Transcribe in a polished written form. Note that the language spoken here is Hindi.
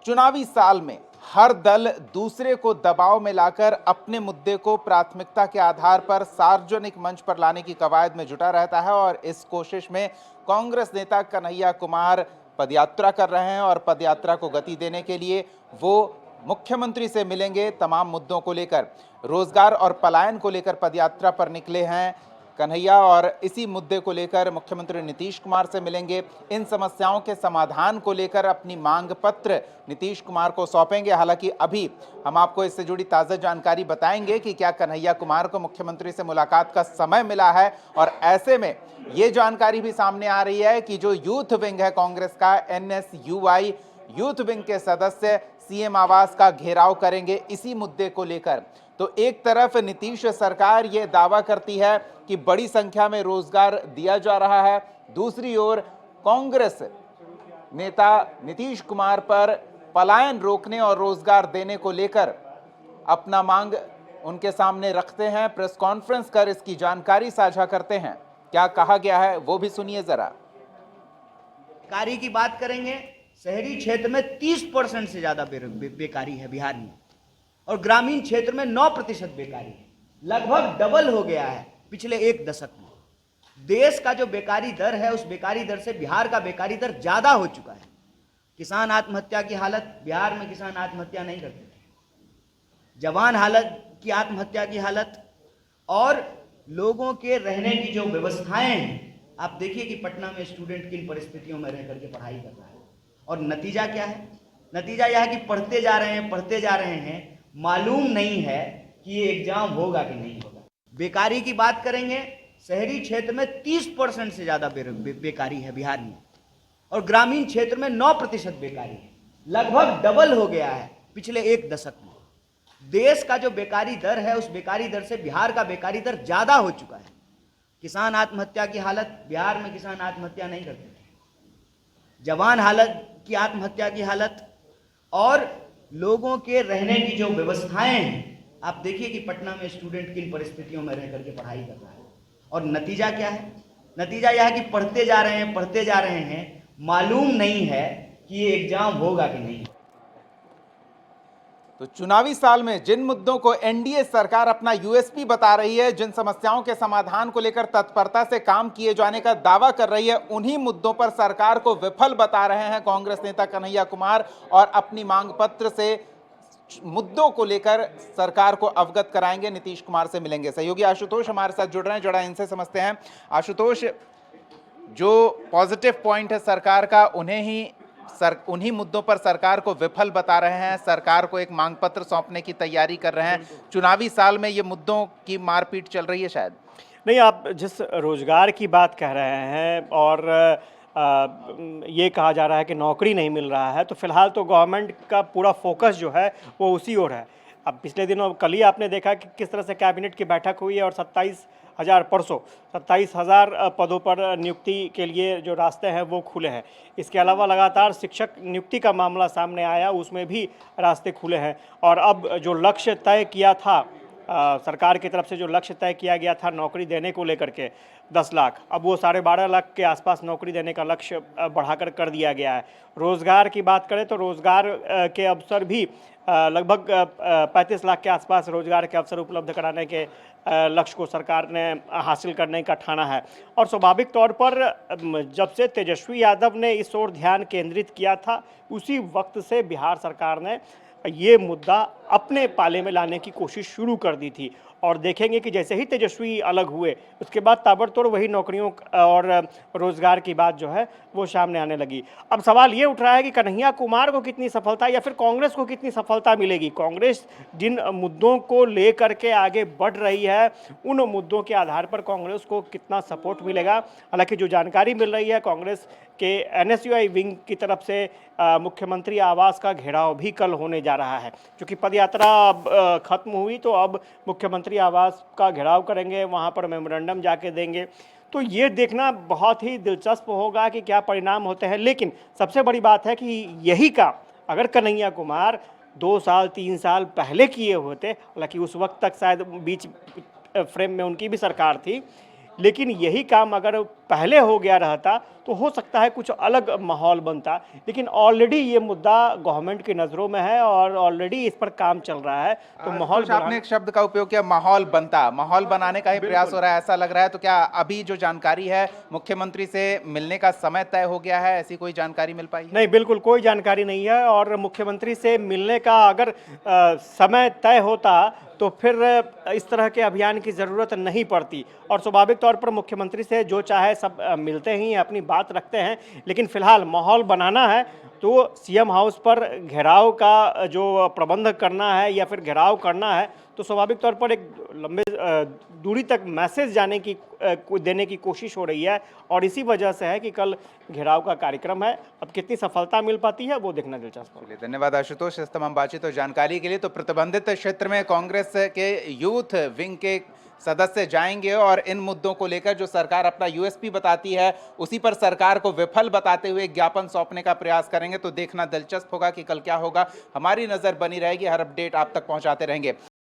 चुनावी साल में हर दल दूसरे को दबाव में लाकर अपने मुद्दे को प्राथमिकता के आधार पर सार्वजनिक मंच पर लाने की कवायद में जुटा रहता है और इस कोशिश में कांग्रेस नेता कन्हैया कुमार पदयात्रा कर रहे हैं और पदयात्रा को गति देने के लिए वो मुख्यमंत्री से मिलेंगे। तमाम मुद्दों को लेकर, रोजगार और पलायन को लेकर पदयात्रा पर निकले हैं कन्हैया और इसी मुद्दे को लेकर मुख्यमंत्री नीतीश कुमार से मिलेंगे। इन समस्याओं के समाधान को लेकर अपनी मांग पत्र नीतीश कुमार को सौंपेंगे। हालांकि अभी हम आपको इससे जुड़ी ताज़ा जानकारी बताएंगे कि क्या कन्हैया कुमार को मुख्यमंत्री से मुलाकात का समय मिला है, और ऐसे में ये जानकारी भी सामने आ रही है कि जो यूथ विंग है कांग्रेस का, NSUI यूथ विंग के सदस्य सीएम आवास का घेराव करेंगे इसी मुद्दे को लेकर। तो एक तरफ नीतीश सरकार ये दावा करती है कि बड़ी संख्या में रोजगार दिया जा रहा है, दूसरी ओर कांग्रेस नेता नीतीश कुमार पर पलायन रोकने और रोजगार देने को लेकर अपना मांग उनके सामने रखते हैं। प्रेस कॉन्फ्रेंस कर इसकी जानकारी साझा करते हैं। क्या कहा गया है वो भी सुनिए जरा। बेकारी की बात करेंगे, शहरी क्षेत्र में 30% से ज्यादा बेकारी है बिहार में, और ग्रामीण क्षेत्र में 9% बेकारी है। लगभग डबल हो गया है पिछले एक दशक में। देश का जो बेकारी दर है, उस बेकारी दर से बिहार का बेकारी दर ज्यादा हो चुका है। किसान आत्महत्या की हालत, बिहार में किसान आत्महत्या नहीं करते थे। जवान हालत की आत्महत्या की हालत, और लोगों के रहने की जो व्यवस्थाएं हैं, आप देखिए कि पटना में स्टूडेंट किन परिस्थितियों में रह करके पढ़ाई कर रहा है, और नतीजा क्या है? नतीजा यह है कि पढ़ते जा रहे हैं, मालूम नहीं है कि ये एग्जाम होगा कि नहीं होगा। बेकारी की बात करेंगे, शहरी क्षेत्र में 30% से ज्यादा बेकारी है बिहार में, और ग्रामीण क्षेत्र में 9% बेकारी है। लगभग डबल हो गया है पिछले एक दशक में। देश का जो बेकारी दर है, उस बेकारी दर से बिहार का बेकारी दर ज्यादा हो चुका है। किसान आत्महत्या की हालत, बिहार में किसान आत्महत्या नहीं करते थे। जवान हालत की आत्महत्या की हालत, और लोगों के रहने की जो व्यवस्थाएं हैं, आप देखिए कि पटना में स्टूडेंट किन परिस्थितियों में रह करके पढ़ाई कर रहा है, और नतीजा क्या है? नतीजा यह है कि पढ़ते जा रहे हैं, मालूम नहीं है कि ये एग्जाम होगा कि नहीं। तो चुनावी साल में जिन मुद्दों को एनडीए सरकार अपना यूएसपी बता रही है, जिन समस्याओं के समाधान को लेकर तत्परता से काम किए जाने का दावा कर रही है, उन्हीं मुद्दों पर सरकार को विफल बता रहे हैं कांग्रेस नेता कन्हैया कुमार, और अपनी मांग पत्र से मुद्दों को लेकर सरकार को अवगत कराएंगे। नीतीश कुमार से मिलेंगे। सहयोगी आशुतोष हमारे साथ जुड़ रहे हैं, जरा इनसे समझते हैं। आशुतोष, जो पॉजिटिव पॉइंट है सरकार का, उन्हीं मुद्दों पर सरकार को विफल बता रहे हैं, सरकार को एक मांग पत्र सौंपने की तैयारी कर रहे हैं। चुनावी साल में ये मुद्दों की मारपीट चल रही है शायद। नहीं, आप जिस रोजगार की बात कह रहे हैं और ये कहा जा रहा है कि नौकरी नहीं मिल रहा है, तो फिलहाल तो गवर्नमेंट का पूरा फोकस जो है वो उसी ओर है। अब पिछले दिनों कल ही आपने देखा कि किस तरह से कैबिनेट की बैठक हुई है और 27,000 पदों पर नियुक्ति के लिए जो रास्ते हैं वो खुले हैं। इसके अलावा लगातार शिक्षक नियुक्ति का मामला सामने आया, उसमें भी रास्ते खुले हैं। और अब जो लक्ष्य तय किया था, सरकार की तरफ से जो लक्ष्य तय किया गया था नौकरी देने को लेकर के 10 लाख, अब वो 12.5 लाख के आसपास नौकरी देने का लक्ष्य बढ़ाकर कर दिया गया है। रोज़गार की बात करें तो रोज़गार के अवसर भी लगभग 35 लाख के आसपास रोज़गार के अवसर उपलब्ध कराने के लक्ष्य को सरकार ने हासिल करने का ठाना है। और स्वाभाविक तौर पर जब से तेजस्वी यादव ने इस ओर ध्यान केंद्रित किया था, उसी वक्त से बिहार सरकार ने ये मुद्दा अपने पाले में लाने की कोशिश शुरू कर दी थी। और देखेंगे कि जैसे ही तेजस्वी अलग हुए, उसके बाद ताबड़तोड़ वही नौकरियों और रोजगार की बात जो है वो सामने आने लगी। अब सवाल ये उठ रहा है कि कन्हैया कुमार को कितनी सफलता या फिर कांग्रेस को कितनी सफलता मिलेगी। कांग्रेस जिन मुद्दों को लेकर के आगे बढ़ रही है, उन मुद्दों के आधार पर कांग्रेस को कितना सपोर्ट मिलेगा। हालांकि जो जानकारी मिल रही है, कांग्रेस के NSUI विंग की तरफ से मुख्यमंत्री आवास का घेराव भी कल होने जा रहा है। क्योंकि पदयात्रा खत्म हुई तो अब मुख्यमंत्री आवास का घेराव करेंगे, वहां पर मेमोरेंडम जाके देंगे। तो ये देखना बहुत ही दिलचस्प होगा कि क्या परिणाम होते हैं। लेकिन सबसे बड़ी बात है कि यही काम अगर कन्हैया कुमार 2 साल 3 साल पहले किए होते, हालांकि उस वक्त तक शायद बीच फ्रेम में उनकी भी सरकार थी, लेकिन यही काम अगर पहले हो गया रहता तो हो सकता है कुछ अलग माहौल बनता, लेकिन ऑलरेडी ये मुद्दा गवर्नमेंट की नज़रों में है और ऑलरेडी इस पर काम चल रहा है। तो माहौल आपने एक शब्द का उपयोग किया, माहौल बनता, माहौल बनाने का ही प्रयास हो रहा है ऐसा लग रहा है। तो क्या अभी जो जानकारी है मुख्यमंत्री से मिलने का समय तय हो गया है, ऐसी कोई जानकारी मिल पाई है? नहीं, बिल्कुल कोई जानकारी नहीं है। और मुख्यमंत्री से मिलने का अगर समय तय होता तो फिर इस तरह के अभियान की ज़रूरत नहीं पड़ती और स्वाभाविक तौर पर मुख्यमंत्री से जो चाहे सब मिलते ही अपनी बात रखते हैं। लेकिन फिलहाल माहौल बनाना है तो सीएम हाउस पर घेराव का जो प्रबंध करना है या फिर घेराव करना है तो स्वाभाविक तौर पर एक लंबे दूरी तक मैसेज देने की कोशिश हो रही है और इसी वजह से है कि कल घेराव का कार्यक्रम है। अब कितनी सफलता मिल पाती है वो देखना दिलचस्प होगा। धन्यवाद आशुतोष इस तमाम बातचीत और जानकारी के लिए। तो प्रतिबंधित क्षेत्र में कांग्रेस के यूथ विंग के सदस्य जाएंगे और इन मुद्दों को लेकर जो सरकार अपना यूएसपी बताती है उसी पर सरकार को विफल बताते हुए ज्ञापन सौंपने का प्रयास करेंगे। तो देखना दिलचस्प होगा कि कल क्या होगा। हमारी नजर बनी रहेगी, हर अपडेट आप तक पहुंचाते रहेंगे।